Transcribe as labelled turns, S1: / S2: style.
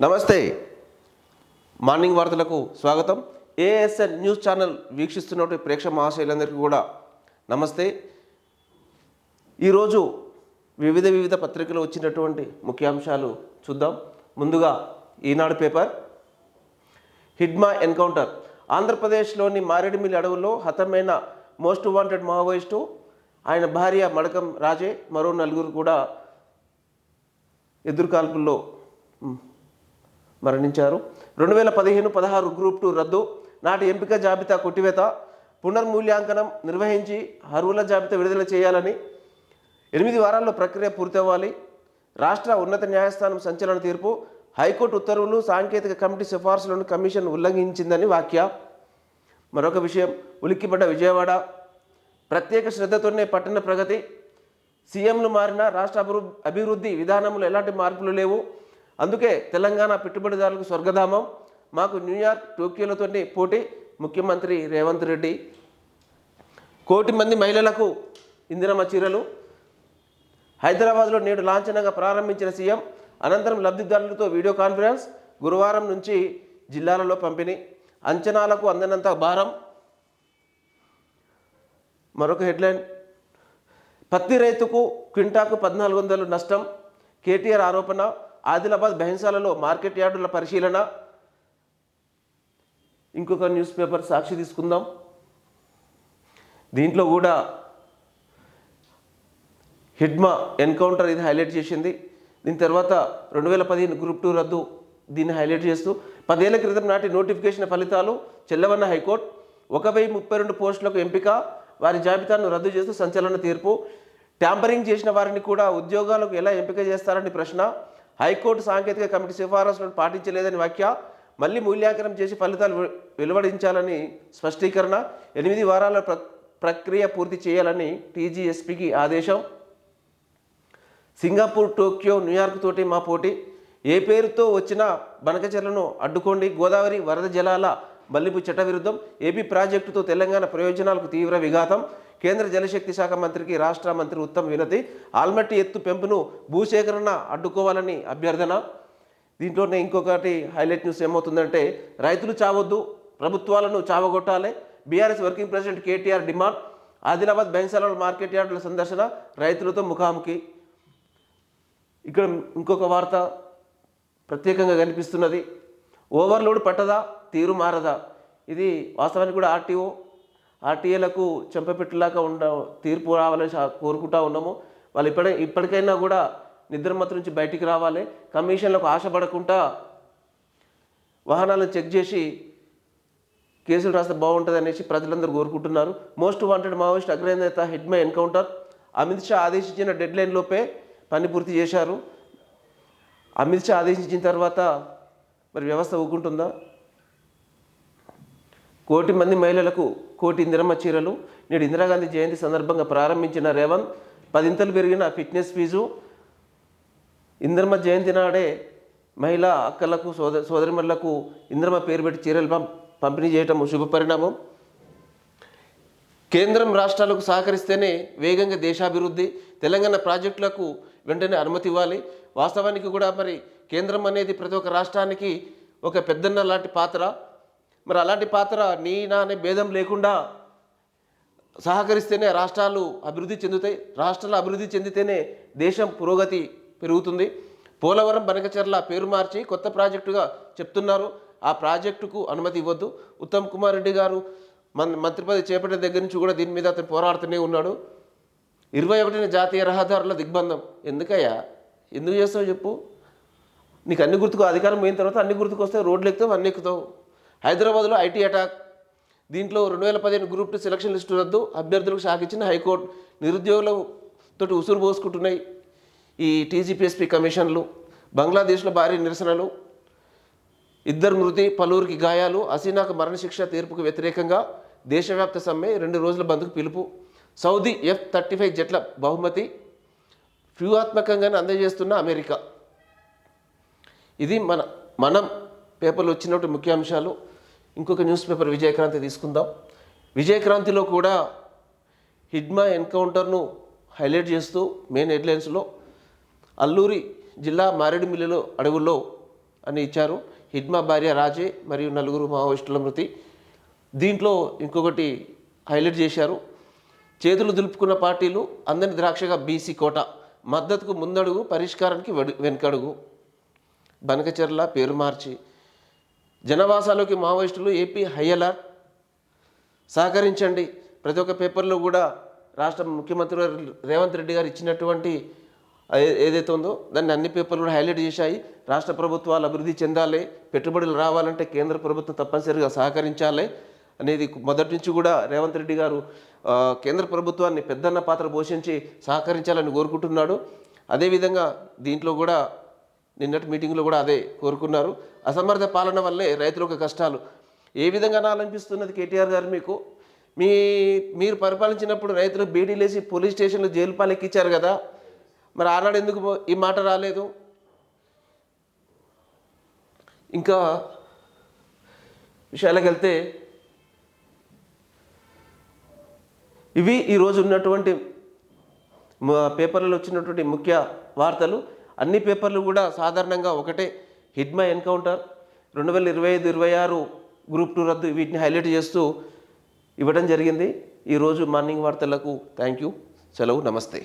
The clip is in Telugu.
S1: నమస్తే. మార్నింగ్ వార్తలకు స్వాగతం. ఏఎస్ఎన్ న్యూస్ ఛానల్ వీక్షిస్తున్నటువంటి ప్రేక్షక మహాశయులందరికీ కూడా నమస్తే. ఈరోజు వివిధ పత్రికలు వచ్చినటువంటి ముఖ్యాంశాలు చూద్దాం. ముందుగా ఈనాడు పేపర్, హిడ్మా ఎన్కౌంటర్. ఆంధ్రప్రదేశ్లోని మారేడుమిల్లి అడవుల్లో హతమైన మోస్ట్ వాంటెడ్ మావోయిస్టు, ఆయన భార్య మడకం రాజే, మరో నలుగురు కూడా ఎదురుకాల్పుల్లో మరణించారు. 2015-16 గ్రూప్ 2 రద్దు, నాటి ఎంపిక జాబితా కొట్టివేత, పునర్మూల్యాంకనం నిర్వహించి అర్హుల జాబితా విడుదల చేయాలని, 8 వారాల్లో ప్రక్రియ పూర్తవ్వాలి, రాష్ట్ర ఉన్నత న్యాయస్థానం సంచలన తీర్పు, హైకోర్టు ఉత్తర్వులు సాంకేతిక కమిటీ సిఫార్సులను కమిషన్ ఉల్లంఘించిందని వ్యాఖ్య. మరొక విషయం, ఉలిక్కిపడ్డ విజయవాడ, ప్రత్యేక శ్రద్ధతోనే పట్టణ ప్రగతి, సీఎంలు మారిన రాష్ట్ర అభివృద్ధి విధానంలో ఎలాంటి మార్పులు లేవు, అందుకే తెలంగాణ పెట్టుబడిదారులకు స్వర్గధామం, మాకు న్యూయార్క్ టోక్యోలతోనే పోటీ, ముఖ్యమంత్రి రేవంత్ రెడ్డి. 1 కోటి మంది మహిళలకు ఇందిరమ్మ చీరలు. హైదరాబాద్లో నేడు లాంఛనంగా ప్రారంభించిన సీఎం, అనంతరం లబ్ధిదారులతో వీడియో కాన్ఫరెన్స్, గురువారం నుంచి జిల్లాలలో పంపిణీ, అంచనాలకు అందనంత భారం. మరొక హెడ్లైన్, పత్తి రైతుకు క్వింటాకు 1400 నష్టం, కేటీఆర్ ఆరోపణ, ఆదిలాబాద్ బెహన్సాలలో మార్కెట్ యార్డుల పరిశీలన. ఇంకొక న్యూస్ పేపర్ సాక్షి తీసుకుందాం. దీంట్లో కూడా హిడ్మా ఎన్కౌంటర్ ఇది హైలైట్ చేసింది. దీని తర్వాత 2015 గ్రూప్ 2 రద్దు, దీన్ని హైలైట్ చేస్తూ 10 ఏళ్ల క్రితం నాటి నోటిఫికేషన్ ఫలితాలు చెల్లవన్న హైకోర్టు, 1032 పోస్టులకు ఎంపిక, వారి జాబితాను రద్దు చేస్తూ సంచలన తీర్పు, ట్యాంపరింగ్ చేసిన వారిని కూడా ఉద్యోగాలకు ఎలా ఎంపిక చేస్తారని ప్రశ్న, హైకోర్టు సాంకేతిక కమిటీ సిఫారసులను పాటించలేదని వ్యాఖ్య, మళ్ళీ మూల్యాంకనం చేసి ఫలితాలు వెలువడించాలని స్పష్టీకరణ, 8 వారాల ప్రక్రియ పూర్తి చేయాలని టీజీఎస్పీకి ఆదేశం. సింగపూర్, టోక్యో, న్యూయార్క్ తోటి మా పోటీ, ఏ పేరుతో వచ్చినా బనకచెర్లను అడ్డుకోండి, గోదావరి వరద జలాల మళ్లింపు చట్టవిరుద్ధం, ఏపీ ప్రాజెక్టుతో తెలంగాణ ప్రయోజనాలకు తీవ్ర విఘాతం, కేంద్ర జలశక్తి శాఖ మంత్రికి రాష్ట్ర మంత్రి ఉత్తమ్ వినతి, ఆల్మట్టి ఎత్తు పెంపును భూసేకరణ అడ్డుకోవాలని అభ్యర్థన. దీంట్లోనే ఇంకొకటి హైలైట్ న్యూస్ ఏమవుతుందంటే, రైతులు చావొద్దు, ప్రభుత్వాలను చావగొట్టాలి, BRS working president KTR demand, Adilabad బెహన్సాలలో మార్కెట్ యార్డుల సందర్శన, రైతులతో ముఖాముఖి. ఇక్కడ ఇంకొక వార్త ప్రత్యేకంగా కనిపిస్తున్నది, ఓవర్లోడ్ పట్టదా, తీరు మారదా. ఇది వాస్తవానికి కూడా ఆర్టీఏలకు చెంపపెట్టులాగా తీర్పు రావాలని కోరుకుంటా ఉన్నాము. వాళ్ళు ఇప్పటికైనా కూడా నిద్రమత్తు నుంచి బయటికి రావాలి, కమిషన్లకు ఆశపడకుండా వాహనాలను చెక్ చేసి కేసులు రాస్తే బాగుంటుంది అనేసి ప్రజలందరూ కోరుకుంటున్నారు. మోస్ట్ వాంటెడ్ మావోయిస్ట్ అగ్రనేత హిడ్మా ఎన్కౌంటర్, అమిత్ షా ఆదేశించిన డెడ్లైన్ లోపే పని పూర్తి చేశారు. అమిత్ షా ఆదేశించిన తర్వాత మరి వ్యవస్థ ఊరుకుంటుందా? 1 కోటి మంది మహిళలకు 1 కోటి ఇందిరమ్మ చీరలు. నేడు ఇందిరాగాంధీ జయంతి సందర్భంగా ప్రారంభించిన రేవంత్, 10 ఇంతలు పెరిగిన ఫిట్నెస్ ఫీజు. ఇందిరమ్మ జయంతి నాడే మహిళా అక్కలకు సోదరిమణులకు ఇందిరమ్మ పేరు పెట్టి చీరలు పంపిణీ చేయటం శుభపరిణామం. కేంద్రం రాష్ట్రాలకు సహకరిస్తేనే వేగంగా దేశాభివృద్ధి, తెలంగాణ ప్రాజెక్టులకు వెంటనే అనుమతి ఇవ్వాలి. వాస్తవానికి కూడా మరి కేంద్రం అనేది ప్రతి ఒక్క రాష్ట్రానికి ఒక పెద్దన్న లాంటి పాత్ర. మరి అలాంటి పాత్ర నీ నా అనే భేదం లేకుండా సహకరిస్తేనే రాష్ట్రాలు అభివృద్ధి చెందుతాయి, రాష్ట్రాలు అభివృద్ధి చెందితేనే దేశం పురోగతి పెరుగుతుంది. పోలవరం బనకచెర్ల పేరు మార్చి కొత్త ప్రాజెక్టుగా చెప్తున్నారు, ఆ ప్రాజెక్టుకు అనుమతి ఇవ్వద్దు. ఉత్తమ్ కుమార్ రెడ్డి గారు మంత్రి పదవి చేపట్టిన దగ్గర నుంచి కూడా దీని మీద అతను పోరాడుతూనే ఉన్నాడు. 21వ జాతీయ రహదారుల దిగ్బంధం. ఎందుకు చేస్తావు చెప్పు? నీకు అన్ని గుర్తుకు అధికారం పోయిన తర్వాత అన్ని గుర్తుకు వస్తాయి, రోడ్లు ఎక్కుతావు, అన్ని ఎక్కుతావు. హైదరాబాద్లో ఐటీ అటాక్, దీంట్లో 2015 గ్రూప్ 2 సెలక్షన్ లిస్టు రద్దు, అభ్యర్థులకు షాక్ ఇచ్చిన హైకోర్టు, నిరుద్యోగులతో ఉసురు పోసుకుంటున్నాయి ఈ టీజీపీఎస్పీ కమిషన్లు. బంగ్లాదేశ్లో భారీ నిరసనలు, 2 మృతి, పలువురికి గాయాలు, హసీనాకు మరణశిక్ష తీర్పుకు వ్యతిరేకంగా దేశవ్యాప్త సమ్మె, 2 రోజుల బంద్కు పిలుపు, సౌదీ F-35 జెట్ల బహుమతి వ్యూహాత్మకంగానే అందజేస్తున్న అమెరికా. ఇది మనం పేపర్లు వచ్చినటువంటి ముఖ్యాంశాలు. ఇంకొక న్యూస్ పేపర్ విజయక్రాంతి తీసుకుందాం. విజయక్రాంతిలో కూడా హిడ్మా ఎన్కౌంటర్ను హైలైట్ చేస్తూ మెయిన్ హెడ్లైన్స్లో అల్లూరి జిల్లా మారేడుమిల్లిలో అడవుల్లో అని ఇచ్చారు. హిడ్మా భార్య రాజే మరియు నలుగురు మావోయిస్టుల మృతి. దీంట్లో ఇంకొకటి హైలైట్ చేశారు. చేతులు దులుపుకున్న పార్టీలు అందని ద్రాక్షగా బీసీ కోట, మద్దతుకు ముందడుగు పరిష్కారానికి వెనుకడుగు. బనకచెర్ల పేరు మార్చి జనవాసాలోకి మావోయిస్టులు ఏపీ హై అలర్ట్. సహకరించండి. ప్రతి ఒక్క పేపర్లో కూడా రాష్ట్ర ముఖ్యమంత్రి రేవంత్ రెడ్డి గారు ఇచ్చినటువంటి ఏదైతే ఉందో దాన్ని అన్ని పేపర్లు కూడా హైలైట్ చేశాయి. రాష్ట్ర ప్రభుత్వాలు అభివృద్ధి చెందాలి, పెట్టుబడులు రావాలంటే కేంద్ర ప్రభుత్వం తప్పనిసరిగా సహకరించాలి అనేది మొదటి నుంచి కూడా రేవంత్ రెడ్డి గారు కేంద్ర ప్రభుత్వాన్ని పెద్దన్న పాత్ర పోషించి సహకరించాలని కోరుకుంటున్నాడు. అదేవిధంగా దీంట్లో కూడా నిన్నటి మీటింగ్లో కూడా అదే కోరుకున్నారు. అసమర్థ పాలన వల్లే రైతులకు కష్టాలు. ఏ విధంగా అనిపిస్తున్నది కేటీఆర్ గారు మీకు? మీరు పరిపాలించినప్పుడు రైతులకు బీడీలేసి పోలీస్ స్టేషన్లో జైలు పాలెక్కిచ్చారు కదా, మరి ఆనాడు ఎందుకు ఈ మాట రాలేదు? ఇంకా విషయాలకు వెళ్తే ఇవి ఈరోజు ఉన్నటువంటి పేపర్లలో వచ్చినటువంటి ముఖ్య వార్తలు. అన్ని పేపర్లు కూడా సాధారణంగా ఒకటే, హిడ్మా ఎన్కౌంటర్, 2025-26 గ్రూప్ 2 రద్దు, వీటిని హైలైట్ చేస్తూ ఇవ్వడం జరిగింది. ఈరోజు మార్నింగ్ వార్తలకు థ్యాంక్ యూ. సెలవు. నమస్తే.